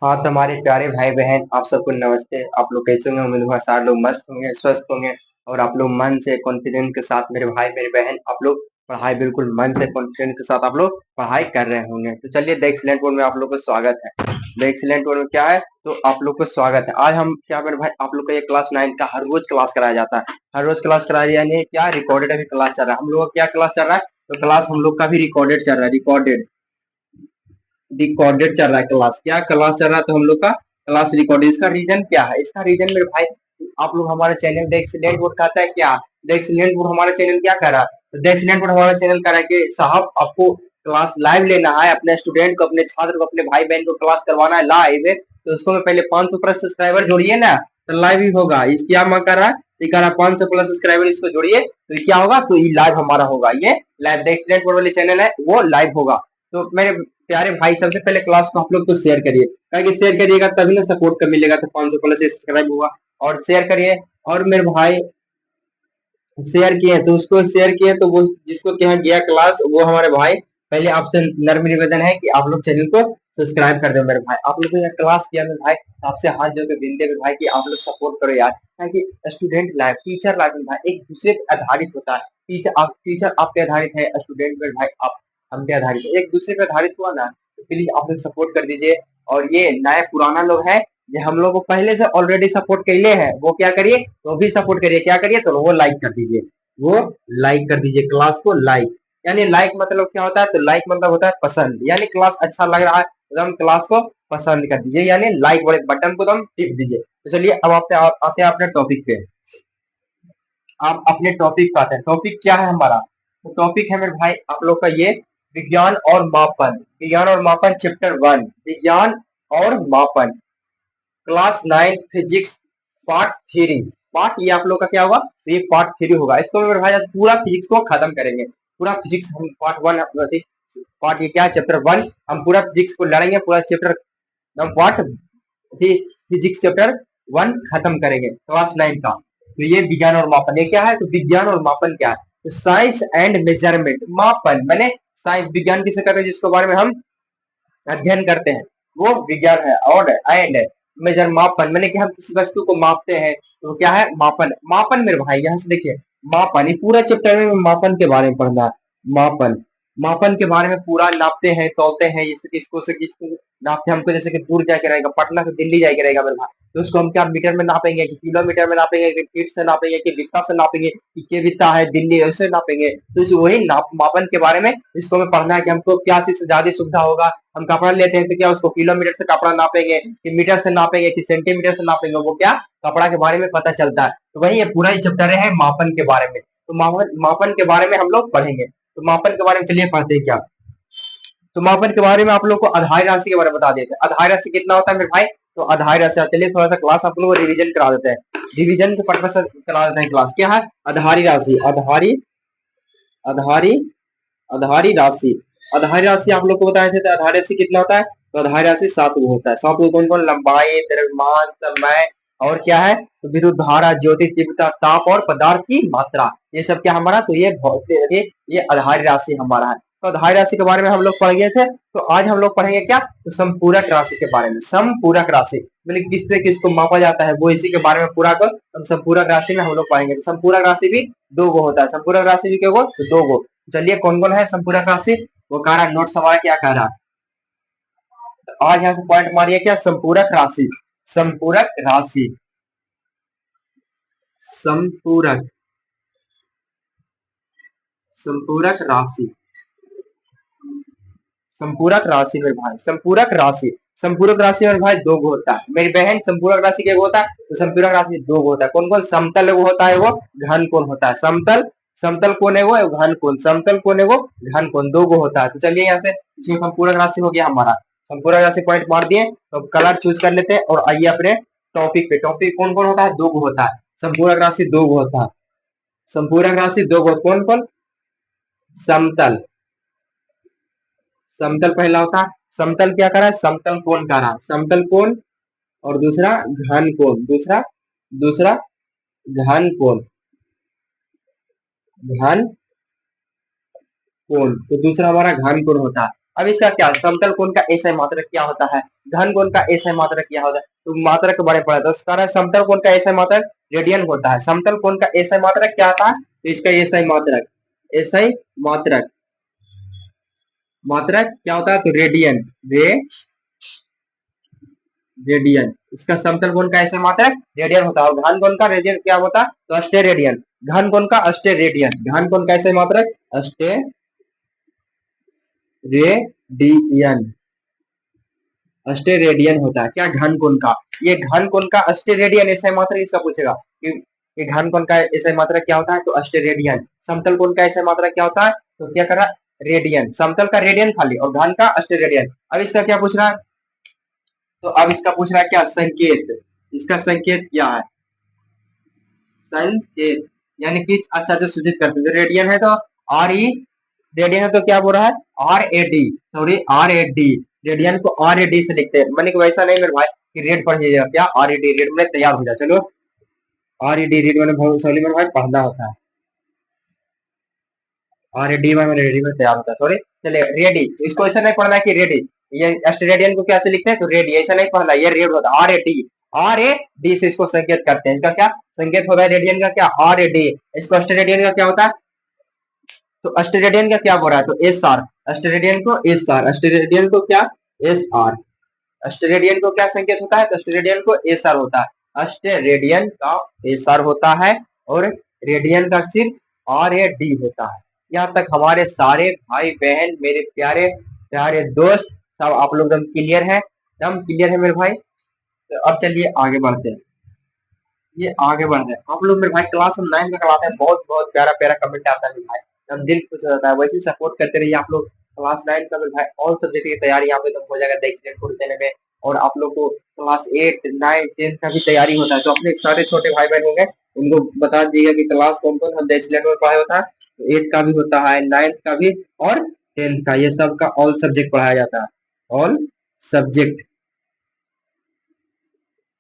हाँ, तो हमारे प्यारे भाई-बहन आप सबको नमस्ते। आप लोग कैसे होंगे? उम्मीद है सारे लोग मस्त होंगे, स्वस्थ होंगे और आप लोग मन से कॉन्फिडेंस के साथ मेरे भाई, मेरी बहन आप लोग पढ़ाई बिल्कुल मन से कॉन्फिडेंस के साथ आप लोग पढ़ाई कर रहे होंगे। तो चलिए द एक्सीलेंट वर्ड में आप लोग को स्वागत है। द एक्सीलेंट वर्ड में क्या है? तो आप लोग को स्वागत है। आज हम क्या मेरे भाई आप लोग का ये क्लास 9 का हर रोज क्लास कराया जाता है। हर रोज क्लास कराया यानी क्या रिकॉर्डेड अभी क्लास चल रहा है। हम लोग का क्या क्लास चल रहा है? तो क्लास हम लोग का भी रिकॉर्डेड चल रहा है, रिकॉर्डेड रिकॉर्डेड चल रहा है क्लास। क्या क्लास चल रहा है? तो हम लोग का क्लास रिकॉर्डेड। इसका रीजन क्या है? इसका रीजन मेरे भाई आप लोग हमारा चैनल द एक्सीलेंट बोर्ड कहता है क्या? द एक्सीलेंट बोर्ड हमारा चैनल क्या कर रहा है? तो द एक्सीलेंट बोर्ड हमारा चैनल कर रहा है कि साहब आपको क्लास लाइव लेना है, अपने स्टूडेंट को, अपने छात्र को, अपने भाई बहन को क्लास करवाना है लाइव, तो उसको मैं पहले 500 प्लस सब्सक्राइबर जोड़िए ना, तो लाइव ही होगा। इस क्या मैं कर रहा है? ये कह रहा 500 प्लस सब्सक्राइबर इसको जोड़िए तो क्या होगा? तो ये लाइव हमारा होगा। ये लाइव द एक्सीलेंट बोर्ड वाले चैनल है वो लाइव होगा। तो मेरे प्यारे भाई सबसे पहले क्लास को आप लोग तो शेयर करिए, ताकि शेयर करिएगा तभी ना सपोर्ट कर मिलेगा, तो 500 प्लस सब्सक्राइब होगा। और शेयर करिए। और मेरे भाई शेयर किए तो उसको शेयर किए तो वो जिसको यहाँ गया क्लास वो हमारे भाई पहले आपसे नर्म निवेदन है कि आप लोग चैनल को सब्सक्राइब कर दो मेरे भाई। आप लोग ने क्लास किया मेरे भाई, आपसे हाथ जोड़ के विनती है मेरे भाई कि आप लोग सपोर्ट करो यार, ताकि स्टूडेंट लाइफ टीचर लाइफ में भाई एक दूसरे पे आधारित होता है। टीचर आप पे आधारित है, स्टूडेंट मेरे भाई आप हम पे आधारित है, एक दूसरे पे आधारित हुआ ना, तो प्लीज आप लोग सपोर्ट कर दीजिए। और ये नए पुराना लोग है जो हम लोग को पहले से ऑलरेडी सपोर्ट कैले हैं, वो क्या करिए? तो भी सपोर्ट करिए। क्या करिए? तो वो लाइक कर दीजिए, वो लाइक कर दीजिए क्लास को। लाइक यानी लाइक मतलब क्या होता है? तो लाइक मतलब होता है पसंद, यानी क्लास अच्छा लग रहा है तो हम क्लास को पसंद कर दीजिए, यानी लाइक वाले बटन को हम टिप दीजिए। तो चलिए अब आते हैं अपने टॉपिक पे। आप अपने टॉपिक पे आते हैं। टॉपिक क्या है हमारा? तो टॉपिक है मेरे भाई आप लोग का ये विज्ञान और मापन। विज्ञान और मापन चैप्टर 1, विज्ञान और मापन, क्लास 9 फिजिक्स पार्ट 3। पार्ट ये आप लोग का क्या होगा? तो ये पार्ट 3 होगा। इसको मेरे भाई आज पूरा फिजिक्स को खत्म करेंगे। पूरा फिजिक्स हम पार्ट 1 पार्ट ये क्या है? चैप्टर 1 हम पूरा फिजिक्स को लड़ेंगे, पूरा चैप्टर हम पार्ट फिजिक्स चैप्टर 1 खत्म करेंगे क्लास 9 का। तो ये विज्ञान और मापन ये क्या है? तो विज्ञान और मापन क्या है? तो साइंस एंड मेजरमेंट। मापन मैंने साइंस विज्ञान किसे कहते हैं? जिसके बारे में हम अध्ययन करते हैं वो विज्ञान है। और एंड मेजर मापन मैंने कि हम किसी वस्तु को मापते हैं, तो क्या है? मापन। मापन मेरे भाई यहाँ से देखिए, मापन ये पूरा चैप्टर में मापन के बारे में पढ़ना है। मापन मापन के बारे में पूरा नापते हैं, तौलते हैं, जैसे किसको से किसको नापते हैं। हमको जैसे कि दूर जाके रहेगा, पटना से दिल्ली जाके रहेगा मेरे भाई, तो उसको हम क्या मीटर में नापेंगे, कि किलोमीटर में नापेंगे, कि फीट से नापेंगे, कि वित्ता से नापेंगे, कि के वित्ता है दिल्ली ऐसे नापेंगे। तो इस वही मापन के बारे में इसको हमें पढ़ना है कि हमको क्या से ज्यादा सुविधा होगा। हम कपड़ा लेते हैं तो क्या उसको किलोमीटर से कपड़ा नापेंगे, कि मीटर से नापेंगे, कि सेंटीमीटर से नापेंगे, वो क्या कपड़ा के बारे में पता चलता है। तो वही ये पूरा ही चैप्टर है मापन के बारे में। तो मापन के बारे में हम लोग पढ़ेंगे। तो मापन के बारे में चलिए पढ़ते हैं क्या। तो मापन के बारे में आप लोग को आधार राशि के बारे में बता देते हैं। आधार राशि कितना होता है मेरे भाई? तो आधार राशि चलिए थोड़ा सा क्लास आप लोग को रिवीजन करा देते हैं। रिवीजन के पर्पज से करा देते हैं क्लास। क्या है? आधारी राशि। आधारी आधारी आधारी राशि। आधारी राशि आप लोग को बताए थे। तो आधार राशि कितना होता है? तो आधार राशि 7 गो होता है। 7 गो कौन कौन? लंबाई, द्रव्यमान, समय और क्या है? तो विद्युत धारा, ज्योति तीव्रता, ताप और पदार्थ की मात्रा, ये सब क्या हमारा? तो ये आधार राशि हमारा है। तो आधार राशि के बारे में हम लोग पढ़ गए थे। तो आज हम लोग पढ़ेंगे क्या? तो संपूरक राशि के बारे में। संपूरक राशि मतलब किससे किसको मापा जाता है, वो इसी के बारे में पूरा कर हम संपूरक राशि में हम लोग पढ़ेंगे। तो संपूरक राशि भी 2 गो होता है। संपूरक राशि भी क्या गो? तो 2 गो। चलिए कौन कौन है संपूरक राशि? वो कह रहा है नोट्स हमारा क्या कह रहा है? तो आज यहाँ से पॉइंट मारिए क्या? संपूरक राशि। संपूरक राशि। संपूरक संपूरक राशि। संपूरक राशि मेरे भाई, संपूरक राशि। संपूरक राशि मेरे भाई 2 गो होता है। मेरी बहन संपूरक राशि क्या होता है? तो संपूरक राशि 2 गो होता है। कौन कौन? समतल वो होता है, वो घन कोण होता है। समतल समतल कोण है वो घन कोण, समतल कोण है वो घन कोण, 2 गो होता है। तो चलिए यहाँ से इसमें संपूरक राशि हो गया हमारा। संपूरक राशि पॉइंट मार दिए। तो कलर चूज कर लेते हैं और आइए अपने टॉपिक पे। टॉपिक कौन कौन होता है? 2 गो होता है। संपूरक राशि 2 गो होता है। संपूरक राशि 2 गो कौन कौन? समतल समतल पहला होता है। समतल क्या करा है? समतल कोण कह रहा है, समतल कोण। और दूसरा घन कोण, दूसरा दूसरा घन कोण, घन कोण। तो दूसरा हमारा घन कोण होता है। अब इसका क्या, समतल कोण का एसआई मात्रक क्या होता है, घन कोण का एसआई मात्रक क्या होता है, तो मात्रक के बारे में पढ़ा था। उसका कारण समतल कोण का एसआई मात्रक रेडियन होता है। समतल कोण का एसआई मात्रक क्या था, तो इसका एसआई मात्रक, एसआई मात्रक, मात्रक क्या होता है, तो रेडियन, रेडियन। इसका समतल कोण का एसआई मात्रक रेडियन होता है, और घन कोण का रेडियन क्या होता है, तो अस्टेरेडियन। घन कोण का अस्टेरेडियन, घन कोण का एसआई मात्रक अस्टेरेडियन, अस्टेरेडियन होता है क्या, घन कोण का। ये घन कोण का अस्टेरेडियन एसआई मात्रक इसका पूछेगा कि ये घन कोण का एसआई मात्रक क्या होता है, तो अस्टेरेडियन। समतल कोण का एसआई मात्रक क्या होता है, तो क्या करा, रेडियन। समतल का रेडियन खाली और घन का अस्टेरेडियन। अब इसका क्या पूछ रहा है, तो अब इसका पूछ रहा है क्या, संकेत। इसका संकेत क्या है, संकेत यानी किस अक्षर से सूचित करते हैं। रेडियन है तो आर ई, रेडियन है तो क्या बोल रहा है, R A D, sorry R A D. Radian को आर ए डी से लिखते हैं, मैंने वैसा नहीं मेरे भाई कि रेड पढ़ लीजिएगा, क्या आर ए डी, रेड में तैयार हो जाए। चलो आर ई डी, रेड मैंने बहुत सॉरी मेरे भाई पढ़ना होता है, आर ए डी में मैंने रेडी में तैयार होता है, सॉरी। चलिए रेडी, तो इसको ऐसा नहीं पढ़ना है कि रेडी, ये एस्टेरेडियन को कैसे लिखते हैं, तो रेडी, ऐसा नहीं पढ़ना, ये रेड होता है, R A D, R A D से इसको संकेत करते हैं। इसका क्या संकेत होता है, रेडियन का क्या, आर ए डी। इसको एस्टेरेडियन का क्या होता है, तो अस्टेरेडियन का क्या बोल रहा है, तो एस आर, अस्टेरेडियन को एस आर, अस्टेरेडियन को क्या, एस आर। अस्टेरेडियन को क्या संकेत होता है, तो अस्टेरेडियन को एस आर होता है, अस्टेरेडियन का एस आर होता है, और रेडियन का सिर्फ आर ए डी होता है। यहाँ तक हमारे सारे भाई बहन, मेरे प्यारे प्यारे दोस्त, सब आप लोग एकदम क्लियर है, एकदम क्लियर है मेरे भाई। तो अब चलिए आगे बढ़ते हैं, ये आगे बढ़ते हैं। आप लोग मेरे भाई क्लास 9 का क्लास है, बहुत बहुत प्यारा प्यारा कमेंट आता है मेरे भाई, हम दिल खुश हो जाता है। वैसे सपोर्ट करते रहिए आप लोग। क्लास 9 का मेरे भाई ऑल सब्जेक्ट की तैयारी यहाँ पे तो हो जाएगा देख चैनल में। और आप लोग को क्लास 8 9 10 का भी तैयारी होता है, तो अपने सारे छोटे भाई बहन होंगे उनको बता दीजिएगा कि क्लास कौन कौन हम देख में पढ़ाया होता है। तो 8 का भी होता है, 9 का भी और 10 का, ये सब का ऑल सब्जेक्ट पढ़ाया जाता है, ऑल सब्जेक्ट।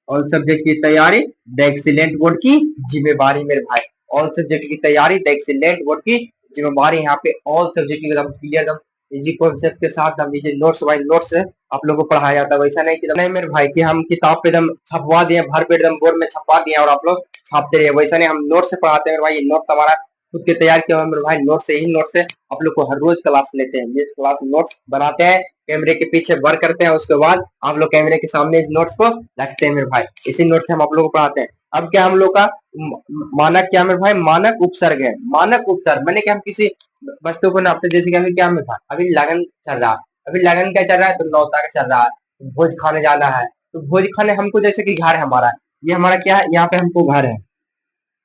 ऑल सब्जेक्ट की तैयारी द एक्सीलेंट बोर्ड की जिम्मेवारी मेरे भाई, ऑल सब्जेक्ट की तैयारी द एक्सीलेंट बोर्ड की जिम्मेवारी। यहाँ पे ऑल सब्जेक्ट एकदम क्लियर, एकदम इजी कॉन्सेप्ट के साथ हम नीचे नोट्स बाय नोट्स आप लोगों को पढ़ाया जाता है। वैसा नहीं कि नहीं मेरे भाई कि हम किताब पे एकदम छपवा दिए, भर पे एकदम बोर्ड में छपवा दिए और आप लोग छापते रहे, वैसा नहीं, हम नोट से पढ़ाते हैं मेरे भाई। नोट्स हमारा खुद के तैयार किया हुआ मेरे भाई, नोट से ही, नोट से आप लोग को हर रोज क्लास लेते हैं, ये क्लास नोट्स बनाते हैं, कैमरे के पीछे वर्क करते हैं, उसके बाद आप लोग कैमरे के सामने इस नोट्स को रखते हैं मेरे भाई, इसी नोट से हम आप लोग को पढ़ाते हैं। अब क्या हम लोग का मानक क्या मेरे भाई, मानक उपसर्ग है। मानक उपसर्ग मैंने क्या, हम किसी वस्तु को नापते, जैसे कि अभी क्या में था, अभी लगन चल रहा है, अभी लगन क्या चल रहा है, तो नौता का चल रहा है, भोज खाने जाना है, तो भोज खाने हमको, जैसे कि घर है हमारा, ये हमारा क्या है, यहाँ पे हमको घर है,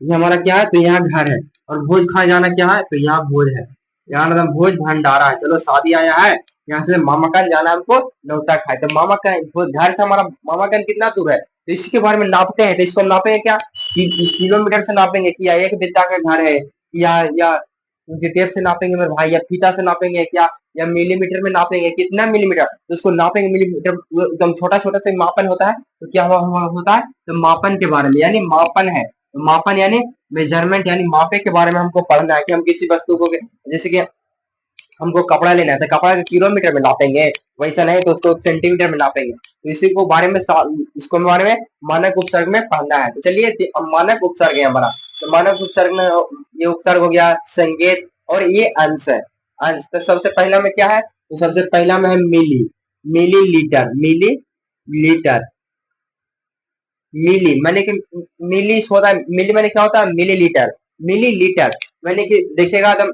ये हमारा क्या है, तो यहाँ घर है, और भोज खाने जाना क्या है, तो यहाँ भोज है, यहाँ मतलब भोज भंडारा है। चलो शादी आया है, यहाँ से मामाकन जाना हमको, नौता खाए, तो मामा का घर से हमारा मामाकन कितना दूर है, तो इसके बारे में नापते हैं। तो इसको हम नापेंगे क्या, किलोमीटर से नापेंगे कि या एक बित्ता का घर है, या टेप से नापेंगे मेरे भाई, या फीता से नापेंगे क्या, या मिलीमीटर में नापेंगे, कितना मिलीमीटर, तो उसको नापेंगे मिलीमीटर, एकदम छोटा छोटा सा मापन होता है। तो क्या होता है, तो मापन के बारे में, यानी मापन है, तो मापन यानी मेजरमेंट, यानी मापे के बारे में हमको पढ़ना है कि हम किसी वस्तु को, जैसे कि हमको कपड़ा लेना है, तो कपड़ा के किलोमीटर में नापेंगे, वैसा नहीं तो उसको सेंटीमीटर में नापेंगे। तो इसी को बारे में, इसको बारे में मानक उपसर्ग में पढ़ना है। तो चलिए मानक उपसर्ग है हमारा, तो मानक उपसर्ग में ये उपसर्ग हो गया संकेत, और ये अंश है, अंश। तो सबसे पहला में क्या है, तो सबसे पहला में है मिली, मिली लीटर, मिली लीटर, मिली मैंने कि मिली होता है, मिली मैंने क्या होता है, मिली लीटर, मिली लीटर मैंने कि देखिएगा एकदम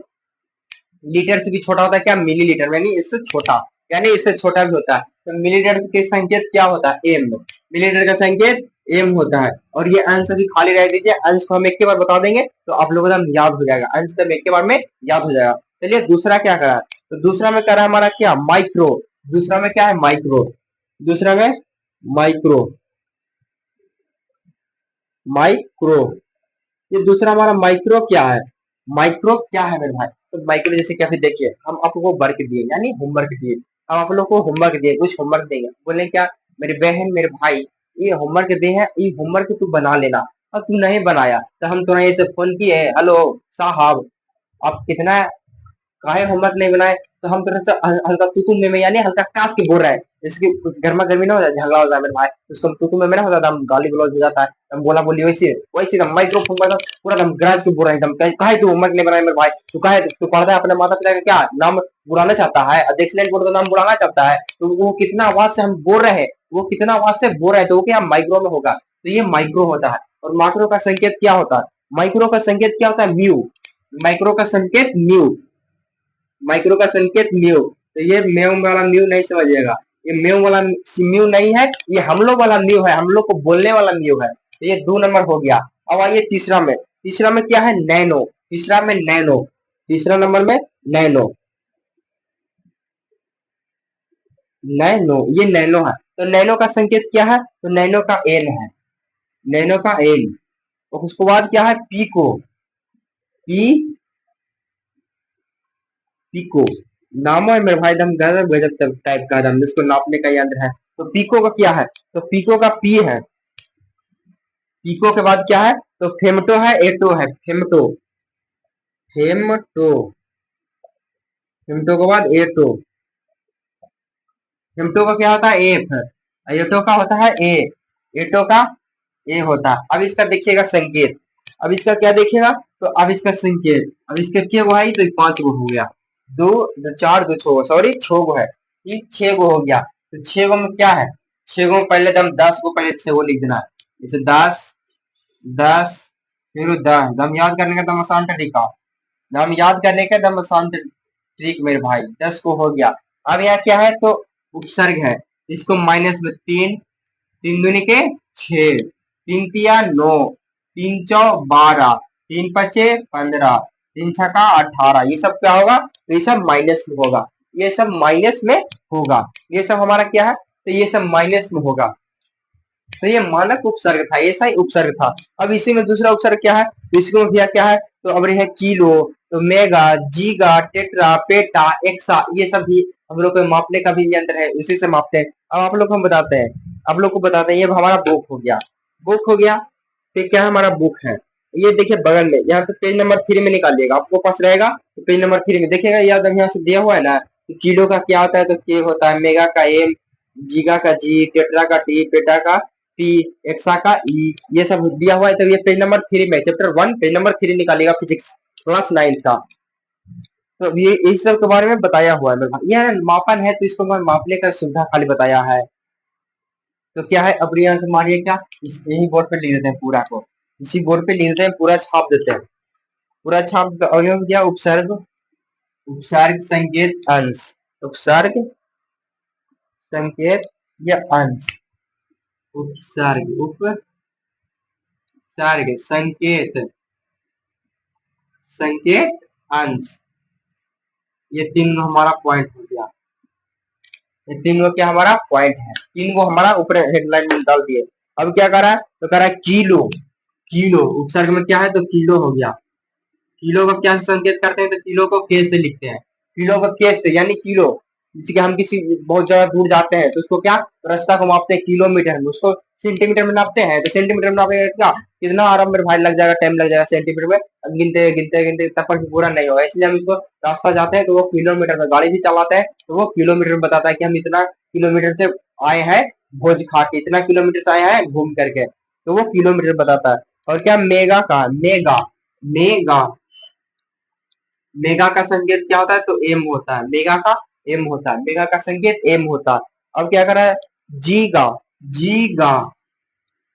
लीटर से भी छोटा होता है क्या, मिली लीटर, यानी इससे छोटा, यानी इससे छोटा भी होता है। तो मिलीलीटर के संकेत क्या होता है, एम, मिलीलीटर का संकेत एम होता है। और ये अंश भी खाली रह दीजिए, अंश को हम एक के बार बता देंगे तो आप लोगों को याद हो जाएगा, अंश तब एक के बार में याद हो जाएगा। चलिए दूसरा क्या करा, तो दूसरा में करा हमारा क्या, माइक्रो, दूसरा में क्या है, माइक्रो, दूसरा में माइक्रो, माइक्रो, ये दूसरा हमारा माइक्रो क्या है, माइक्रो क्या है मेरे भाई, तो माइक्रो जैसे क्या, फिर देखिए हम आपको वर्क दिए, यानी होमवर्क दिए, हम आप लोग को होमवर्क दिए, कुछ होमवर्क देंगे, बोले क्या मेरे बहन मेरे भाई, ये होमवर्क दे है, ये होमवर्क तू बना लेना, और तू नहीं बनाया तो हम तुम्हें से फोन किए, हेलो साहब आप कितना काहे होमवर्क नहीं बनाए, तो हम थोड़ा सा हल्का तुतु में यानी हल्का कास के बोल रहे हैं, जैसे कि गर्मा गर्मी ना हो जाए, झगड़ा हो जाए मेरे भाई, उसको हम तुतु में ना हो जाता, हम गाली गलौज हो जाता है, हम बोला बोली वैसे वैसे एकदम माइक्रोफोन पर पूरा एकदम गरज के बोल रहे हैं एकदम, काहे तू मत नहीं बनाए मेरे भाई, तू काहे तू पढ़ता है अपने माता पिता का क्या नाम बुलाना चाहता है, एक्सीलेंट बोर्ड का नाम बुलाना चाहता है, तो वो कितना आवाज से हम बोल रहे हैं, वो कितना आवाज से बोल रहे हैं, तो वो क्या माइक्रो में होगा, तो ये माइक्रो होता है। और माइक्रो का संकेत क्या होता है, माइक्रो का संकेत क्या होता है, म्यू, माइक्रो का संकेत म्यू, माइक्रो का संकेत म्यू, तो ये म्यू वाला म्यू नहीं समझिएगा, ये म्यू वाला म्यू नहीं है, ये हम लोग वाला म्यू है, हम लोग को बोलने वाला म्यू है, तो ये 2 नंबर हो गया। अब आइए तीसरा में, तीसरा में क्या है, नैनो, तीसरा में नैनो, तीसरा नंबर में नैनो, नैनो, ये नैनो है, तो नैनो का संकेत क्या है, तो नैनो का एन है, नैनो का एन, और उसके बाद क्या है, पीको, पी पीको, नामो है मेरे भाई, एकदम गजब गजब टाइप का, एकदम जिसको नापने का यंत्र है, तो पीको का क्या है, तो पीको का पी है, पीको के बाद क्या है, तो फेमटो है, एटो है, फेमटो, फेमटो, फेमटो के बाद एटो, फेमटो का क्या होता है, एफ, एटो का होता है ए, एटो का ए होता है। अब इसका देखिएगा संकेत, अब इसका क्या देखिएगा, तो अब इसका संकेत, अब इसका क्या गो है, तो 5 गो हो गया, दो दो चार दो छो, सॉरी 6 गो है, ये 6 गो हो गया, तो 6 गो में क्या है, 6 गो में पहले दम 10 गो पहले 6 गो लिख देना है, जैसे 10 10 फिर 10, दम याद करने का दम आसान तरीका, दम याद करने का दम आसान ट्रिक मेरे भाई, 10 को हो गया। अब यहाँ क्या है, तो उपसर्ग है, इसको माइनस में 3, 3 दूनी के 6, 3 तिया 9, 3 चौ 12, 3 पचे 15, 3 छका 18, ये सब क्या होगा, तो ये सब माइनस में होगा, ये सब माइनस में होगा, ये सब हमारा क्या है, तो ये सब माइनस में होगा, तो ये मानक उपसर्ग था, ऐसा ही उपसर्ग था। अब इसी में दूसरा उपसर्ग क्या है, तो इसको भैया क्या है, तो अब है किलो, तो मेगा, जीगा, टेट्रा, पेटा, एक्सा, ये सब भी हम लोग को मापने का भी यंत्र है, उसी से मापते हैं। अब आप लोग को हम बताते हैं, आप लोग को बताते हैं, ये हमारा बुक हो गया, बुक हो गया, फिर क्या हमारा बुक है, ये देखिए बगल में, यहाँ पे पेज नंबर 3 में निकालिएगा, आपको पास रहेगा, तो पेज नंबर 3 में देखिएगा, याद यहाँ से दिया हुआ है ना, तो किलो का क्या होता है, तो के होता है, मेगा का एम, जीगा का जी, टेट्रा का टी, पेटा का पी, एक्सा का ई, ये सब दिया हुआ है, तो ये पेज नंबर 3 में, चैप्टर 1 पेज नंबर 3 निकालिएगा, फिजिक्स क्लास 9 का, तो ये इस सब के बारे में बताया हुआ है मेरे भाई, यह मापन है, तो इसको मैं मापने का सुविधा खाली बताया है, तो क्या है, अब यहाँ से मानिए क्या, इस यही बोर्ड पे लिख देते हैं पूरा को, इसी बोर्ड पे लिख देते हैं, पूरा छाप देते हैं, पूरा छाप देते हैं, और ये क्या, उपसर्ग, उपसर्ग संकेत अंश, उपसर्ग संकेत या अंश, उपसर्ग, उपसर्ग संकेत, संकेत अंश, ये 3 हमारा पॉइंट हो गया, ये 3 क्या हमारा पॉइंट है, 3 हमारा ऊपर हेडलाइन में डाल दिए। अब क्या कर रहा है, तो कर रहा है किलो, किलो उपसर्ग में क्या है, तो किलो हो गया, किलो का क्या संकेत करते हैं, तो किलो को के से लिखते हैं, किलो को के से यानी किलो, जैसे कि हम किसी बहुत ज्यादा दूर जाते हैं, तो उसको क्या, रास्ता को मापते हैं किलोमीटर में, उसको सेंटीमीटर में नापते हैं, तो सेंटीमीटर में नापे क्या, कितना आराम मेरे भाई लग जाएगा, टाइम लग जाएगा सेंटीमीटर में, गिनते गिनते गिनते तब तक पूरा नहीं होगा, इसलिए हम इसको रास्ता जाते हैं, तो वो किलोमीटर में, गाड़ी भी चलाते हैं तो वो किलोमीटर में बताता है कि हम इतना किलोमीटर से आए हैं भोज खा के, इतना किलोमीटर से आए हैं घूम करके, तो वो किलोमीटर बताता है। और क्या, मेगा का, मेगा, मेगा, मेगा का संकेत क्या होता है, तो एम होता है, मेगा का एम होता है, मेगा का संकेत एम होता है। अब क्या कर रहा है, जीगा, जीगा,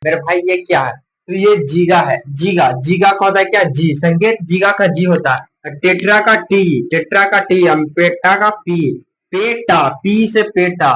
मेरे भाई ये क्या है, तो ये जीगा है, जीगा, जीगा का होता है क्या, जी, संकेत जीगा का जी होता है, टेट्रा का टी, टेट्रा का टी, हम पेटा का पी, पेटा, पी से PETA,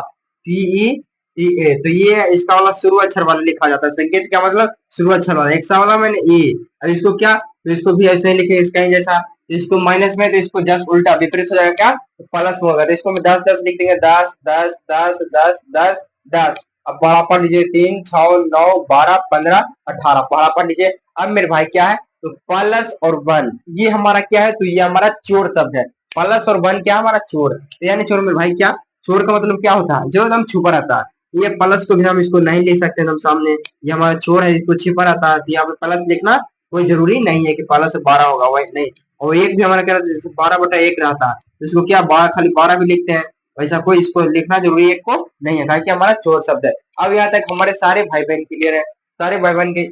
P E T A, तो ये इसका वाला शुरू अक्षर वाला लिखा जाता है, संकेत क्या मतलब, शुरू अक्षर वाला, एक सा वाला मैंने ए, अब इसको क्या, तो इसको भी ऐसे ही लिखे, इसका ही जैसा, इसको माइनस में, तो इसको जस्ट उल्टा विपरीत हो जाएगा क्या, तो प्लस में होगा, तो इसको मैं 10 10 लिख देंगे, 10 10 10 10 10 10, अब पढ़ा पढ़ लीजिए, 3 6 9 12 15 18, पढ़ा पढ़ लीजिए। अब मेरे भाई क्या है, तो प्लस और वन, ये हमारा क्या है, तो ये हमारा चोर शब्द है, प्लस और वन क्या हमारा चोर, तो यानी चोर मेरे भाई क्या, चोर का मतलब क्या होता है, जो एकदम छुपा रहता है, ये प्लस को भी हम इसको नहीं ले सकते हम सामने, ये हमारा चोर है, इसको छिपा रहता है, तो यहाँ पे प्लस लिखना, कोई जरूरी नहीं है कि 12 से 12 होगा, वही नहीं। और एक भी हमारा क्या रहता है, जैसे 12/1 रहता है, तो इसको क्या 12 खाली 12 भी लिखते हैं, वैसा कोई इसको लिखना जरूरी एक को नहीं है, कि हमारा चोर शब्द है। अब यहाँ तक हमारे सारे भाई बहन क्लियर है, सारे भाई बहन के।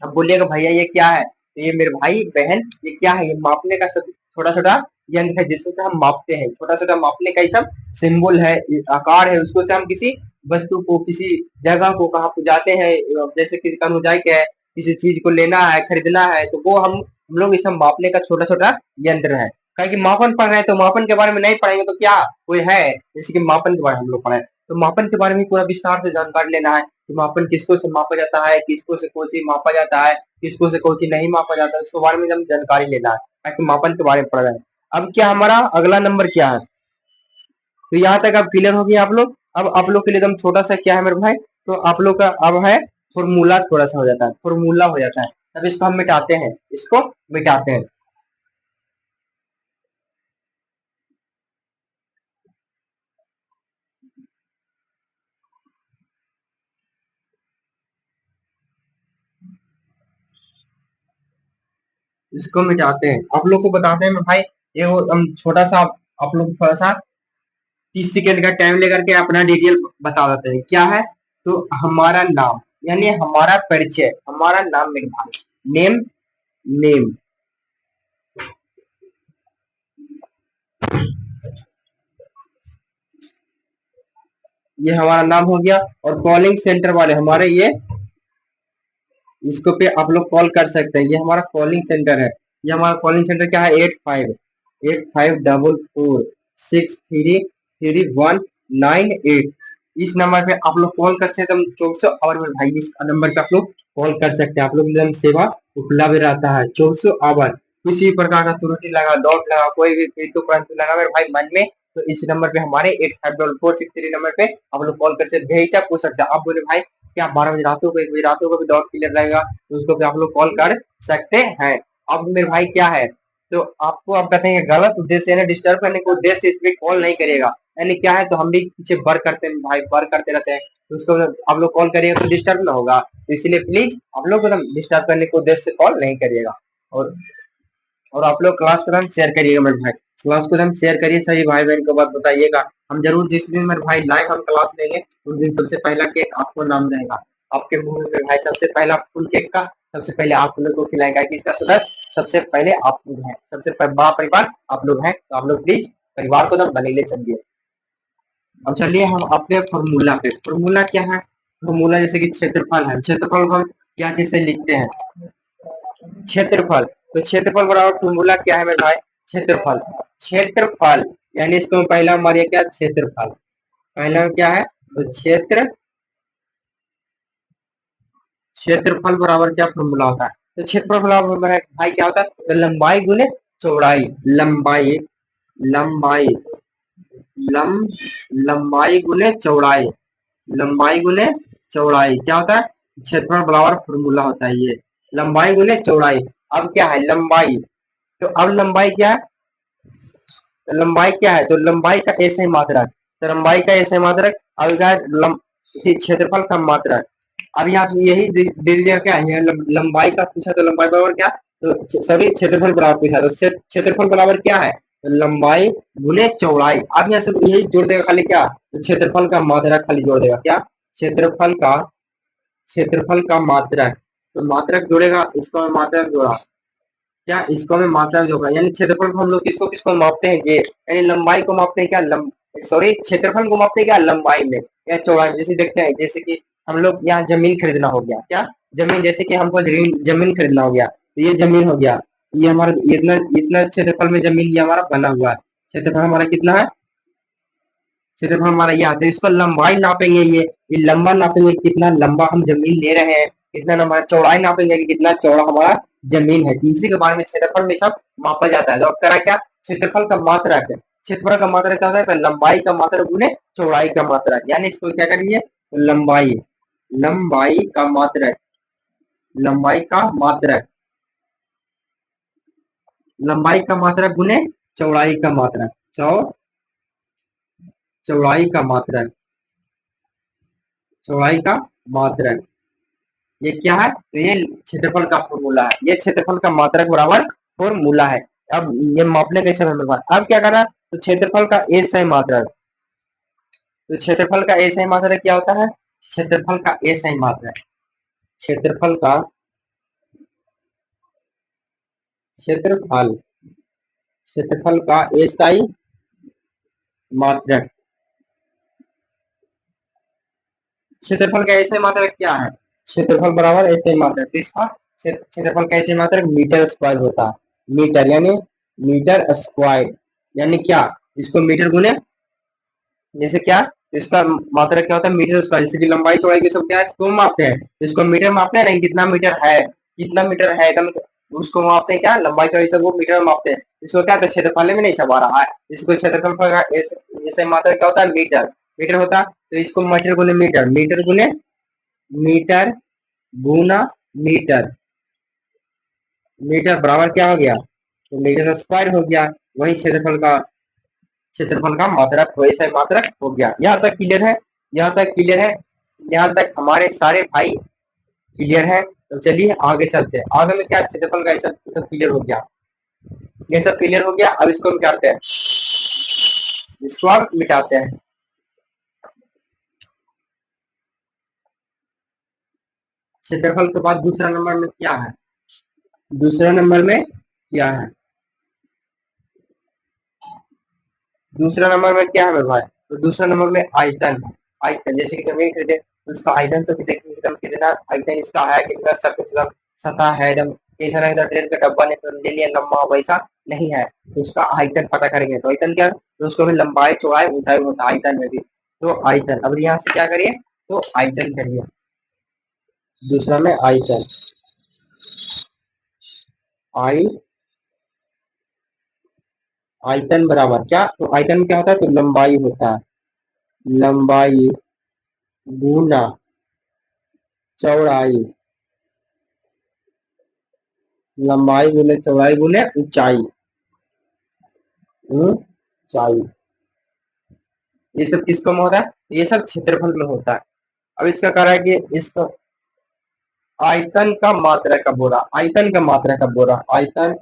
अब बोलिएगा भैया ये क्या है, तो ये मेरे भाई बहन ये क्या है, ये मापने का सब छोटा छोटा यंत्र है, जिससे हम मापते हैं, छोटा छोटा मापने का ही सब सिंबल है, आकार है, उसको से हम किसी वस्तु को, किसी जगह को, कहाँ पे जाते हैं, जैसे किसी का अनुजाई क्या है, किसी चीज को लेना है, खरीदना है, तो वो हम लोग इसे मापने का छोटा छोटा यंत्र है। कहा कि मापन पढ़ रहे हैं तो मापन के बारे में नहीं पढ़ेंगे तो क्या कोई है, जैसे कि मापन के बारे में हम लोग पढ़े, तो मापन के बारे में पूरा विस्तार से जानकारी लेना है कि मापन किसको से मापा जाता है, किसको से कौन चीज मापा जाता है, किसको से कौन चीज नहीं मापा जाता है, उसके बारे में हम जानकारी लेना है, ताकि मापन के बारे में पढ़ रहे हैं। अब क्या हमारा अगला नंबर क्या है, तो यहाँ तक अब क्लियर हो गया आप लोग। अब आप लोग के लिए एकदम छोटा सा क्या है मेरे भाई, तो आप लोग का अब है फॉर्मूला, थोड़ा सा हो जाता है, फॉर्मूला हो जाता है, अब इसको हम मिटाते हैं, इसको मिटाते हैं। इसको मिटाते हैं, आप लोग को बताते हैं मैं भाई, ये वो हम छोटा सा आप लोग थोड़ा सा 30 सेकेंड का टाइम लेकर के अपना डिटेल बता देते हैं क्या है। तो हमारा नाम यानी हमारा परिचय, हमारा नाम मेरे भाई, नेम, नेम, ये हमारा नाम हो गया। और कॉलिंग सेंटर वाले हमारे ये, इसको पे आप लोग कॉल कर सकते हैं, ये हमारा कॉलिंग सेंटर है। ये हमारा कॉलिंग सेंटर क्या है, 858544633198। इस नंबर पे आप लोग कॉल कर सकते हैं, 24 आवर में भाई, इस नंबर पे आप लोग कॉल कर सकते हैं, आप लोग एकदम सेवा उपलब्ध रहता है 24 आवर। किसी प्रकार का त्रुटि लगा, डॉट लगा, कोई भी तो परंतु लगा मेरे भाई मन में, तो इस नंबर पे हमारे 854463 नंबर पे आप लोग कॉल कर सकते, बेहिचक पूछ सकते हैं। आप बोले भाई क्या 12 बजे रातों को, 1 बजे रातों को भी डॉट क्लियर रहेगा, तो उसको भी आप लोग कॉल कर सकते हैं। अब मेरे भाई क्या है, तो आपको आप कहते हैं गलत उद्देश्य यानी डिस्टर्ब करने के उद्देश्य से इसमें कॉल नहीं करिएगा, यानी क्या है, तो हम भी पीछे वर्क करते हैं भाई, वर्क करते रहते हैं, तो उसको आप लोग कॉल करिएगा तो डिस्टर्ब ना होगा, तो इसलिए प्लीज आप लोग एकदम डिस्टर्ब करने के उद्देश्य से कॉल नहीं करिएगा। और आप लोग क्लास को एकदम शेयर करिएगा मेरे भाई, क्लास को एकदम शेयर करिए, सभी भाई बहन को बात बताइएगा। हम जरूर जिस दिन मेरे भाई लाइव हम क्लास लेंगे, उस दिन सबसे पहला केक आपको नाम रहेगा, आपके मुंह में मेरे भाई सबसे पहला फुल केक का सबसे पहले आप लोग को खिलाएगा, कि इसका सदस्य सबसे पहले आप लोग हैं, सबसे बड़ा परिवार आप लोग हैं, तो आप लोग प्लीज परिवार को एकदम बने ले चलिए। अब चलिए हम अपने फॉर्मूला पे, फॉर्मूला क्या है, फॉर्मूला जैसे कि क्षेत्रफल है, क्षेत्रफल को हम क्या चीज से लिखते हैं, क्षेत्रफल, तो क्षेत्रफल बराबर फॉर्मूला क्या है मेरे भाई, क्षेत्रफल, क्षेत्रफल यानी इसको पहला हमारे क्या क्षेत्रफल, पहला क्या है, तो क्षेत्रफल बराबर क्या फॉर्मूला होता है, तो क्षेत्रफल बराबर भाई क्या होता है, तो लंबाई गुने चौड़ाई, लंबाई, लंबाई, लम लंबाई गुने चौड़ाई, लंबाई गुने चौड़ाई क्या होता है, क्षेत्रफल बराबर फॉर्मूला होता है ये, लंबाई गुने चौड़ाई। अब क्या है लंबाई, तो अब लंबाई क्या है, तो लंबाई क्या है, तो लंबाई का ऐसे ही मात्रक, तो लंबाई का ऐसे मात्रक, अब क्या है क्षेत्रफल का मात्रक। अब यहाँ पे यही दे दिया क्या है, लंबाई का पूछा तो लंबाई बराबर क्या, तो सॉरी क्षेत्रफल बराबर पूछा तो क्षेत्रफल बराबर क्या है, तो लंबाई गुने चौड़ाई। अब यहाँ से यही जोड़ देगा खाली क्या, तो क्षेत्रफल का मात्रक खाली जोड़ देगा क्या, क्षेत्रफल का, क्षेत्रफल का मात्रक, तो मात्रक जोड़ेगा, इसको मात्रक जोड़ा, क्या इसको में मात्रा होगा, यानी क्षेत्रफल को हम लोग किसको किसको मापते हैं, ये यानी लंबाई को मापते हैं क्या, सॉरी क्षेत्रफल को मापते हैं क्या लंबाई में या चौड़ाई में। जैसे देखते हैं, जैसे कि हम लोग यहाँ जमीन खरीदना हो गया, क्या जमीन, जैसे कि हमको जमीन खरीदना हो गया, तो ये जमीन हो गया, ये हमारा इतना इतना क्षेत्रफल में जमीन ये हमारा बना हुआ है, क्षेत्रफल हमारा कितना है, क्षेत्रफल हमारा ये आता है, इसको लंबाई नापेंगे, ये लंबा नापेंगे, कितना लंबा हम जमीन ले रहे हैं, कितना लंबा, चौड़ाई नापेंगे कि कितना चौड़ा हमारा जमीन है, तीसरी के बारे में क्षेत्रफल में सब मापा जाता है। तो अब करा क्या, क्षेत्रफल का मात्रक है, क्षेत्रफल का मात्रक क्या होता है, तो लंबाई का मात्रक गुने चौड़ाई का मात्रक, यानी इसको क्या करिए, तो लंबाई, लंबाई का मात्रक, लंबाई का मात्रक, लंबाई का मात्रक गुने चौड़ाई का मात्रक, चौड़ाई का मात्रक, चौड़ाई का मात्रक, ये क्या है, तो ये क्षेत्रफल का फॉर्मूला है, ये क्षेत्रफल का मात्रक बराबर फॉर्मूला है। अब ये मापने कैसे हमें बात, अब क्या करना, तो क्षेत्रफल का एसआई मात्रक, तो क्षेत्रफल का एसआई मात्रक क्या होता है, क्षेत्रफल का एसआई मात्रक, क्षेत्रफल का क्षेत्रफल क्षेत्रफल का एसआई मात्रक, क्षेत्रफल का एसआई मात्रक क्या है, क्षेत्रफल बराबर एसआई मात्रक, तो इसका क्षेत्रफल का एसआई मात्रक मीटर स्क्वायर होता है, मीटर यानी मीटर स्क्वायर, यानी क्या, इसको मीटर गुने, जैसे क्या, इसका मात्रक क्या होता है मीटर स्क्वायर, जैसे कि लंबाई चौड़ाई के सब क्या है, इसको मापते हैं, तो इसको मीटर मापते हैं नहीं, कितना मीटर है, कितना मीटर है एकदम, उसको मापते हैं क्या, लंबाई चौड़ाई सब वो मीटर में मापते हैं, इसको क्या, तो क्षेत्रफल में नहीं सब आ रहा है, इसको क्षेत्रफल का ऐसे मात्रक क्या होता है, मीटर, मीटर होता है, तो इसको मीटर गुने मीटर, मीटर गुने मीटर गुना मीटर, मीटर बराबर क्या हो गया, तो मीटर स्क्वायर हो गया, वही क्षेत्रफल का मात्रक वैसे मात्रक हो गया। यहाँ तक क्लियर है, यहाँ तक क्लियर है, यहाँ तक हमारे सारे भाई क्लियर है, तो चलिए आगे चलते हैं, आगे में क्या क्षेत्रफल का सब क्लियर हो गया, ये सब क्लियर हो गया, अब इसको हम क्या करते हैं, इसको आप मिटाते हैं, क्षेत्रफल के बाद दूसरा नंबर में क्या है, दूसरा नंबर में क्या है, दूसरा नंबर में क्या है मेरे भाई, तो दूसरा नंबर में आयतन है, आयतन जैसे कि जमीन खरीदे तो उसका आयतन तो देखेंगे एकदम कितना आयतन इसका है, कितना सतह है एकदम, कैसा ना एकदम ट्रेन का डब्बा नहीं तो ले लिया लंबा वैसा नहीं है, तो उसका आयतन पता करेंगे, तो आयतन क्या, तो उसको भी लंबाई चौड़ाई ऊंचाई होता है आयतन में भी, तो आयतन, अब यहाँ से क्या करिए, तो आयतन करिए, दूसरा में आयतन, आई आयतन बराबर क्या, तो आयतन में क्या होता है, तो लंबाई होता है, लंबाई गुना चौड़ाई, लंबाई गुने चौड़ाई गुने ऊंचाई, ऊंचाई, ये सब किसको में होता है, ये सब क्षेत्रफल में होता है। अब इसका कह रहा है कि इसका आयतन का मात्रा का बोला, आयतन का मात्रा का बोला, आयतन,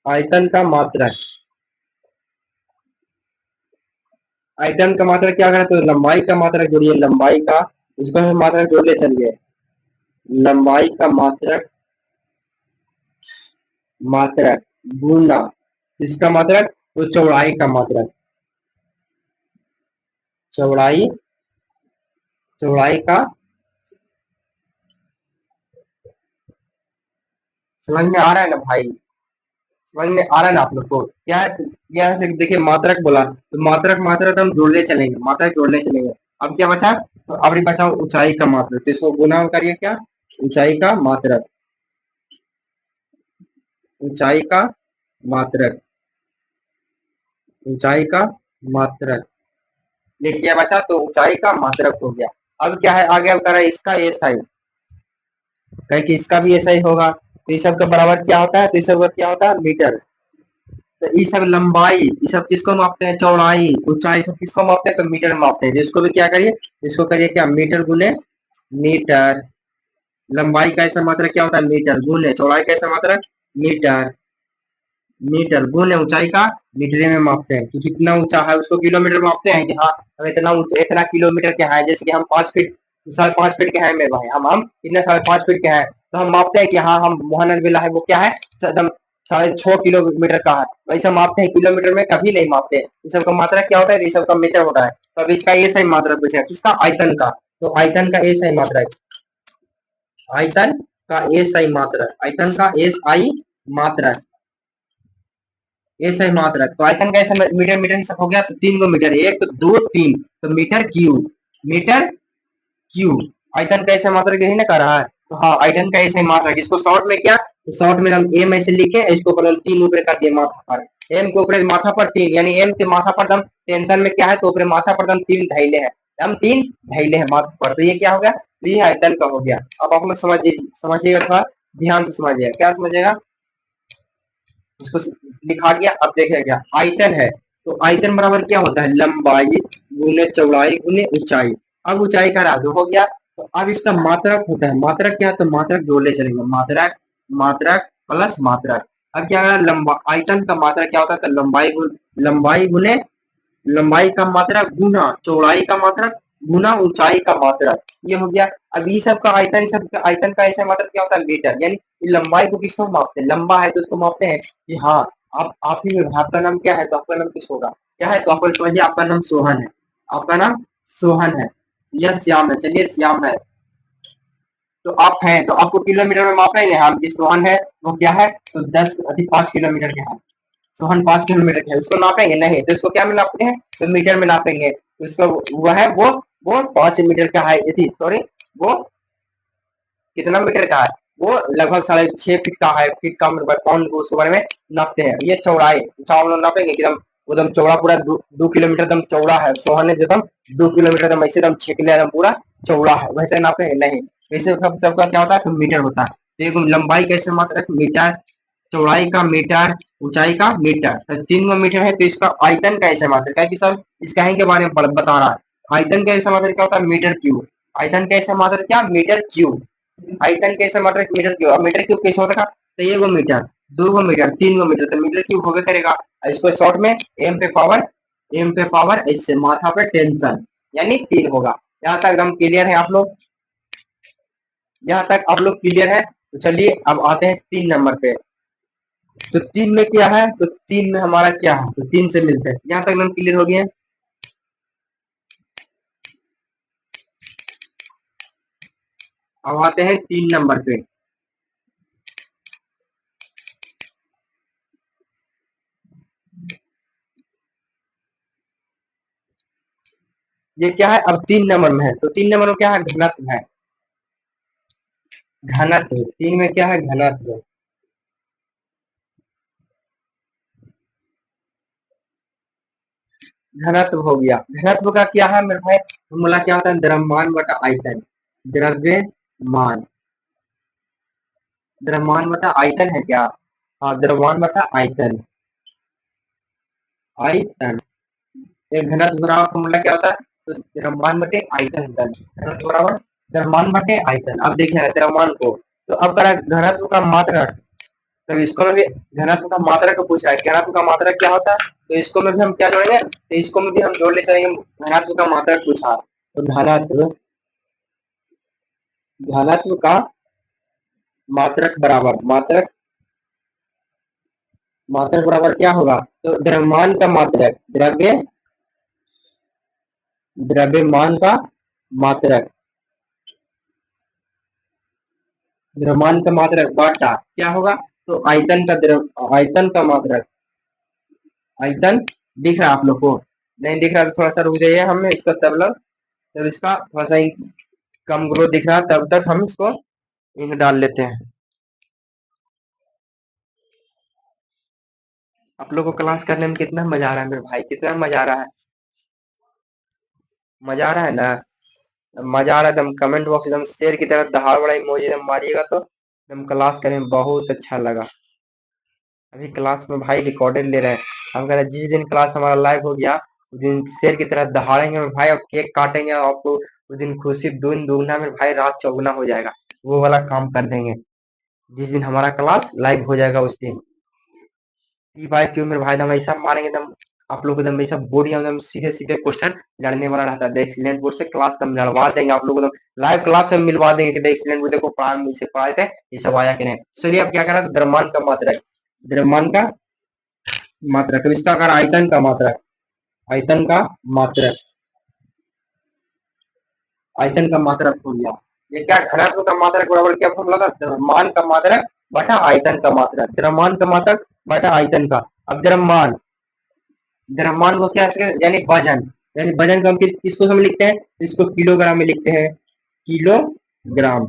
आयतन का मात्रा, आयतन का मात्रा क्या करें, तो लंबाई का मात्रा जोड़िए, लंबाई का, इसको हम मात्रा जोड़ने चलिए, लंबाई का मात्रक, मात्रक गुना इसका मात्रक, तो चौड़ाई का मात्रक, चौड़ाई, चौड़ाई का, समझ में आ रहा है ना भाई, समझ में आ रहा है ना आप लोग को, क्या है, यहाँ से देखिए मात्रक बोला, तो मात्रक मात्रक हम जोड़ने चलेंगे, मात्रक जोड़ने चलेंगे, अब क्या बचा, तो अब बचा ऊंचाई का मात्रक, तो इसको गुना करिए क्या, ऊंचाई का मात्रक, ऊंचाई का मात्रक, ऊंचाई का मात्रक, ये क्या बचा, तो ऊंचाई का मात्रक हो गया। अब क्या है आगे, अब करा इसका एसआई, कहे कि इसका भी ऐसा ही होगा, तो इस सब का बराबर क्या होता है, तो इस सब का क्या होता है, मीटर, तो ये सब लंबाई, ये सब किसको मापते हैं, चौड़ाई ऊंचाई सब किसको मापते हैं, तो मीटर में मापते हैं, जिसको भी क्या करिए, इसको करिए क्या, मीटर गुने मीटर, लंबाई का ऐसा मात्रा क्या होता है, मीटर गुने चौड़ाई का ऐसा मात्रा मीटर, मीटर गुने ऊंचाई का मीटर में मापते हैं, कि कितना ऊंचा है उसको किलोमीटर में मापते हैं, कि हाँ हम इतना ऊंचा इतना किलोमीटर के है, जैसे कि हम 5 फीट 5.5 फीट के हैं मेरे भाई, हम कितने 5.5 फीट के हैं, तो हम मापते हैं कि हाँ हम मोहन बिला है वो क्या है एकदम 6.5 किलोमीटर का है, वैसे मापते हैं, किलोमीटर में कभी नहीं मापते हैं, इस सब का मात्रा क्या होता है, इस सब का मीटर होता है, तो अब इसका ये सही मात्रा पूछा किसका, आयतन का, तो आयतन का ये सही मात्रा है, आयतन का ए सही मात्रा, आयतन का एस आई मात्रा, ये सही मात्रा, तो आयतन का ऐसा मीटर, मीटर सब हो गया, तो 3 गो मीटर, एक दो तीन, तो मीटर क्यूब, मीटर क्यूब, आयतन का ऐसा मात्रा यही ना कर रहा है, तो हाँ आयतन का ऐसा मात्रा, इसको शॉर्ट में क्या, तो शॉर्ट में हम एम ऐसे लिखे, इसको ऊपर 3 ऊपर कर दिए माथा पर, एम के ऊपर माथा पर 3, यानी एम के माथा पर दम टेंशन में क्या है, तो ऊपर माथा पर दम 3 ढैले है, हम 3 ढैले हैं माथा पर, तो ये क्या हो गया, तो ये आयतन का हो गया। अब आप लोग समझिएगा थोड़ा ध्यान से समझिएगा, क्या समझिएगा, इसको लिखा गया, अब देखिए क्या आयतन है, तो आयतन बराबर क्या होता है, लंबाई गुने चौड़ाई गुने ऊंचाई, अब ऊंचाई का राजू हो गया। तो अब इसका मात्रक होता है, मात्रक क्या, तो मात्रक जोड़ने चलेंगे, मात्रक मात्रक प्लस मात्रक। अब क्या है, लंबा आयतन का मात्रक क्या होता है, तो लंबाई गुने लंबाई का मात्रक गुना चौड़ाई का मात्रक गुना ऊंचाई का मात्रक, ये हो गया। अब ये सब का आयतन, सब का आयतन का ऐसा मात्रक क्या होता है, मीटर। यानी लंबाई को किसको मापते हैं, लंबा है तो उसको मापते हैं कि हाँ आप ही में, आपका नाम क्या है, तो आपका नाम किस होगा, क्या है, तो आपको समझिए आपका नाम सोहन है, आपका नाम सोहन है, यह श्याम है, चलिए श्याम है। तो आप हैं तो आपको किलोमीटर में माप रहे हैं, हम जिस सोहन है वो क्या है, तो 10 अधिक 5 किलोमीटर के है, सोहन 5 किलोमीटर के है, उसको नापेंगे नहीं, तो इसको क्या में नापते हैं, तो मीटर में नापेंगे, तो इसका वो है वो 5 मीटर का है, सॉरी वो कितना मीटर का है, वो लगभग 6.5 फीट का है, फीट का पाउंड को उसके बारे में नापते हैं। ये चौड़ाई हम लोग नापेंगे कि एकदम चौड़ा पूरा 2 किलोमीटर एकदम चौड़ा है, सोहन है एकदम 2 किलोमीटर एकदम ऐसे एकदम छेकले एकदम पूरा चौड़ा है, वैसे नापेंगे नहीं, वैसे सबका क्या होता है, तो मीटर होता है। तो एक लंबाई कैसे मात्रक मीटर, चौड़ाई का मीटर, ऊंचाई का मीटर, तो 3 मीटर है, तो इसका आयतन का ऐसा मात्रक है कि सब इसका ही के बारे में बता रहा है। आयतन का ऐसा मात्रक क्या होता है, मीटर क्यूब, आयतन का ऐसा मात्रक क्या, मीटर क्यूब, आयतन कैसे मात्रक मीटर क्यूब। अब मीटर क्यूब कैसे होता है, तो ये गो मीटर, 2 गो मीटर, 3 गो मीटर, तो मीटर क्यूब होबे करेगा। इसको शॉर्ट में एम पे पावर इससे माथा पे टेंशन, यानी 3 होगा। यहाँ तक एकदम क्लियर है आप लोग, यहाँ तक आप लोग क्लियर है। तो चलिए अब आते हैं 3 नंबर पे। तो 3 में क्या है, तो 3 में हमारा क्या है, तो 3 से मिलते हैं, यहाँ तक एकदम क्लियर हो गया। अब आते हैं 3 नंबर पे। ये क्या है, अब 3 नंबर में है, तो 3 नंबर में क्या है, घनत्व है, घनत्व 3 में क्या है, घनत्व। घनत्व हो गया, घनत्व का क्या है मेरे भाई, फॉर्मूला क्या होता है, द्रव्यमान बटा आयतन, द्रव्यमान, द्रव्यमान बटा आयतन है क्या, हाँ द्रव्यमान बटा आयतन, आयतन, एक घनत्व बराबर फॉर्मूला क्या होता है, तो द्रव्यमान बटे आयतन होता है, घनत्व बराबर द्रव्यमान बटे आयतन। अब देखिए द्रव्यमान को, तो अब करा घनत्व का मात्रक, तो इसको में भी घनत्व का मात्रक को पूछ रहा है, घनत्व का मात्रक क्या होता है, तो इसको में भी हम क्या जोड़ेंगे, तो इसको में भी हम जोड़ ले चलेंगे, घनत्व का मात्रक पूछा, तो घनत्व का मात्रक बराबर, मात्रक बराबर क्या होगा, तो द्रव्यमान का मात्रक, द्रव्यमान का मात्रक, द्रव्यमान का मात्रक बाटा क्या होगा, तो आयतन का मात्रक, आयतन दिख रहा है आप लोग को, नहीं दिख रहा तो थोड़ा सा रुक जाइए, हमें इसका तब इसका थोड़ा सा कम ग्रोथ दिख रहा है, तब तक हम इसको इंक डाल लेते हैं। आप लोग को क्लास करने में कितना मजा आ रहा है मेरे भाई, कितना मजा आ रहा है, मजा आ रहा है ना, मजा आ रहा है एकदम, कमेंट बॉक्स एकदम शेर की तरह दहाड़ बड़ा इमोजी एकदम मारिएगा, तो एकदम क्लास करने में बहुत अच्छा लगा। अभी क्लास में भाई रिकॉर्डेड ले रहे हैं, हम कह रहे हैं जिस दिन क्लास हमारा लाइव हो गया उस दिन शेर की तरह दहाड़ेंगे मेरे भाई, और केक काटेंगे, और आपको उस दिन खुशी दून दुगना मेरे भाई, रात चौगुना हो जाएगा, वो वाला काम कर देंगे जिस दिन हमारा क्लास लाइव हो जाएगा उस दिन। ई भाई क्यों मेरे भाई, एकदम ऐसा मारेंगे एकदम, आप लोग एकदम ऐसा बोरिंग एकदम सीधे सीधे क्वेश्चन लड़ने वाला रहता है, एक्सीलेंट बोर्ड से क्लास कम लड़वा देंगे आप लोग एकदम, लाइव क्लास में मिलवा देंगे कि एक्सीलेंट बोर्ड देखो पढ़ा से पढ़ाए थे, ये सब आया कि नहीं। चलिए अब क्या करा, द्रव्यमान का मात्रक, द्रव्यमान का मात्रक, तो इसका अगर आयतन का मात्रक, आयतन का मात्रक, आयतन का मात्रक हो गया। ये क्या, घनत्व का मात्रक बराबर क्या फॉर्मूला था, द्रव्यमान का मात्रक बटा आयतन का मात्रक, द्रव्यमान का मात्रक बटा आयतन का। अब द्रव्यमान, द्रव्यमान को क्या यानी वजन, यानी वजन को हम किसको हम लिखते हैं, इसको किलोग्राम में लिखते हैं, किलोग्राम,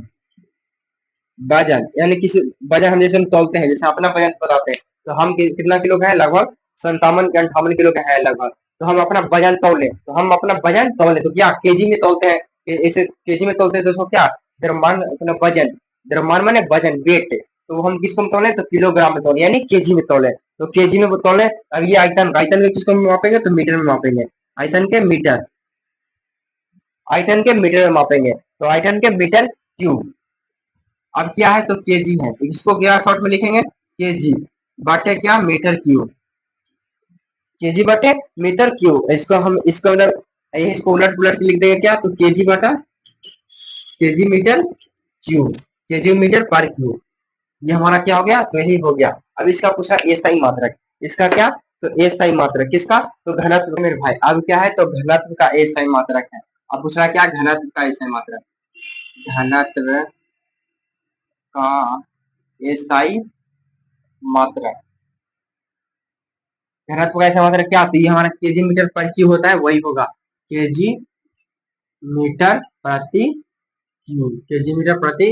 वजन यानी किसी वजन हम जैसे हम तौलते हैं, जैसे अपना वजन बताते हैं, तो हम कितना किलो का है, लगभग 57 के 58 किलो का है लगभग, तो हम अपना वजन तौले, तो हम अपना वजन तौले तो क्या केजी में तौलते हैं, ऐसे केजी में तौलते हैं, तो उसको क्या द्रव्यमान, अपना वजन, द्रव्यमान माने वजन वेट, तो हम किसको में तौले, तो किलोग्राम में तौले, यानी केजी में तौले, तो केजी में तौले। अब ये आयतन, आयतन के किसको मापेंगे, तो मीटर में मापेंगे, आयतन के मीटर, आयतन के मीटर में मापेंगे, तो आयतन के मीटर क्यूब। अब क्या है तो केजी है, इसको क्या शॉर्ट में लिखेंगे, केजी बटे क्या मीटर क्यूब, केजी बटे मीटर क्यूब। इसको हम इसको अंदर इसको उलट पुलट के लिख देंगे क्या, तो केजी बटा KG metre cube, KG metre पर क्यूब। ये हमारा क्या हो गया, तो यही हो गया। अब इसका पूछा एसआई मात्रक, इसका क्या, तो एसआई मात्रक किसका, तो घनत्व मेरे भाई। अब क्या है तो घनत्व का एसआई मात्रक है। अब पूछ रहा क्या, घनत्व का एसआई मात्रक, घनत्व का एसआई मात्रक, घनत्व का एसआई मात्रक क्या, तो ये हमारा केजी मीटर पर क्यूब होता है, वही होगा केजी मीटर प्रति क्यूब, केजी मीटर प्रति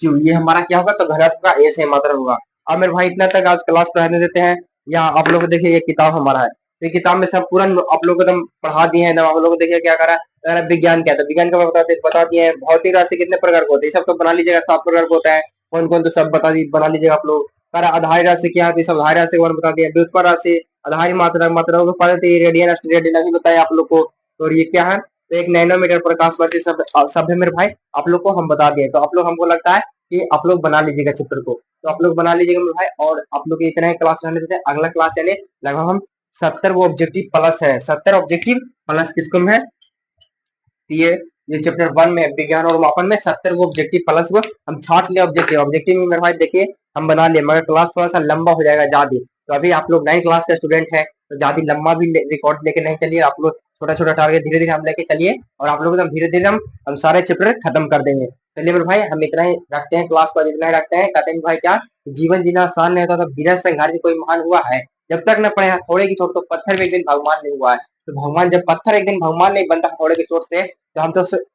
क्यूब। ये हमारा क्या होगा, तो घनत्व का एसआई मात्रक होगा। अब मेरे भाई इतना तक आज क्लास पढ़ाने देते हैं। यहाँ आप लोग को देखिए ये किताब हमारा है, तो ये किताब में सब पूरा आप लोग को एकदम पढ़ा दिए हैं। आप लोग को देखिए क्या करा है, विज्ञान क्या था, विज्ञान का बता दिए हैं। भौतिक राशि कितने प्रकार के होते हैं, सब तो बना लीजिएगा, 7 प्रकार का होता है। कौन कौन तो सब बना लीजिएगा आप लोग। करा आधारी राशि क्या होती है, सब आधारी राशि के बारे में बता दिया। व्युत्पन्न राशि, आधारी मात्रा, मात्राओं को पढ़ते रेडियन रेडियन भी बताया आप लोग को। और ये क्या है, तो एक नैनोमीटर प्रकाश वर्ष सब है मेरे भाई, आप लोग को हम बता दिए। तो आप लोग, हमको लगता है कि आप लोग बना लीजिएगा चित्र को, तो आप लोग बना लीजिएगा मेरे भाई। और आप लोग इतना ही क्लास रहने देते हैं, अगला क्लास यानी लगभग हम 70 वो ऑब्जेक्टिव प्लस है, 70 ऑब्जेक्टिव प्लस किसको में है, ये चैप्टर 1 में विज्ञान और मापन में 70 वो ऑब्जेक्टिव प्लस वो हम छाट लिया। ऑब्जेक्टिव में मेरे भाई देखिए हम बना लिए, मगर क्लास थोड़ा सा लंबा हो जाएगा ज्यादा। तो अभी आप लोग 9 क्लास का स्टूडेंट है, तो ज्यादा लंबा भी रिकॉर्ड लेके नहीं चलिए। आप लोग छोटा छोटा टारगेट धीरे धीरे हम लेके चलिए, और आप लोग धीरे धीरे हम सारे चैप्टर खत्म कर देंगे। चलिए मेरे भाई हम इतना ही रखते हैं, क्लास को इतना ही रखते हैं। कहते हैं भाई क्या, जीवन जीना आसान नहीं होता, तो बिना संघर्ष कोई महान हुआ है। जब तक न पढ़े थोड़े की चोट, तो पत्थर में एक दिन भगवान नहीं हुआ है। तो भगवान जब पत्थर एक दिन भगवान नहीं बनता थोड़े की चोट से, तो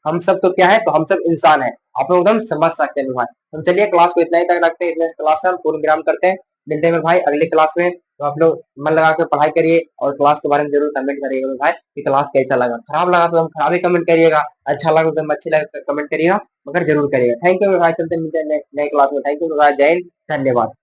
हम सब तो क्या है, तो हम सब इंसान है। आप लोग एकदम समझ सकते हैं भाई। तो चलिए क्लास को इतना ही तक रखते हैं, इतने क्लास से हम पूर्ण विराम करते हैं। मिलते हैं भाई अगले क्लास में। तो आप लोग मन लगा के पढ़ाई करिए, और क्लास के बारे में जरूर कमेंट करिएगा भाई कि क्लास कैसा लगा। खराब लगा तो हम खराब ही कमेंट करिएगा, अच्छा लगा तो अच्छी लगा तो कमेंट करिएगा, मगर जरूर करिएगा। थैंक यू भाई, चलते मिलते हैं नए क्लास में। थैंक यू भाई, जय हिंद, धन्यवाद।